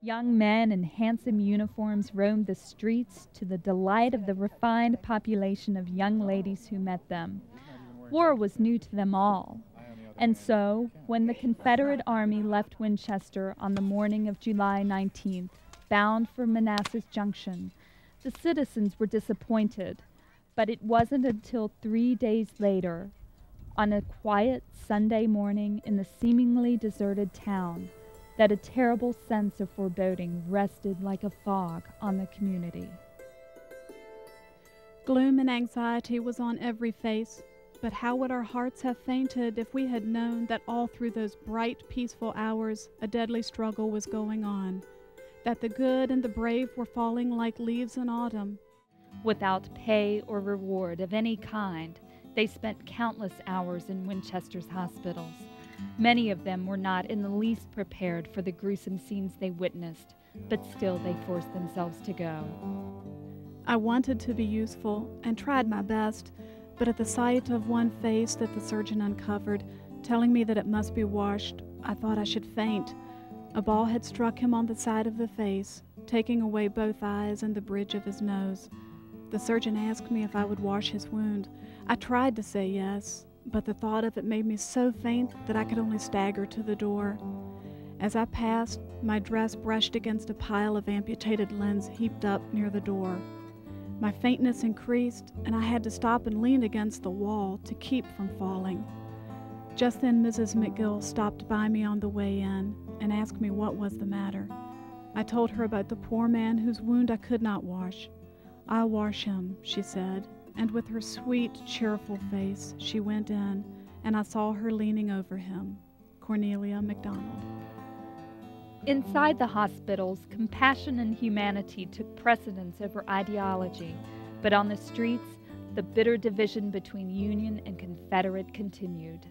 Young men in handsome uniforms roamed the streets to the delight of the refined population of young ladies who met them. War was new to them all. And so, when the Confederate Army left Winchester on the morning of July 19th, bound for Manassas Junction, the citizens were disappointed. But it wasn't until 3 days later, on a quiet Sunday morning in the seemingly deserted town, that a terrible sense of foreboding rested like a fog on the community. Gloom and anxiety was on every face, but how would our hearts have fainted if we had known that all through those bright, peaceful hours a deadly struggle was going on, that the good and the brave were falling like leaves in autumn. Without pay or reward of any kind, they spent countless hours in Winchester's hospitals. Many of them were not in the least prepared for the gruesome scenes they witnessed, but still they forced themselves to go. I wanted to be useful and tried my best, but at the sight of one face that the surgeon uncovered, telling me that it must be washed, I thought I should faint. A ball had struck him on the side of the face, taking away both eyes and the bridge of his nose. The surgeon asked me if I would wash his wound. I tried to say yes, but the thought of it made me so faint that I could only stagger to the door. As I passed, my dress brushed against a pile of amputated limbs heaped up near the door. My faintness increased, and I had to stop and lean against the wall to keep from falling. Just then Mrs. McGill stopped by me on the way in and asked me what was the matter. I told her about the poor man whose wound I could not wash. "I'll wash him," she said, and with her sweet, cheerful face, she went in, and I saw her leaning over him, Cornelia MacDonald. Inside the hospitals, compassion and humanity took precedence over ideology, but on the streets, the bitter division between Union and Confederate continued.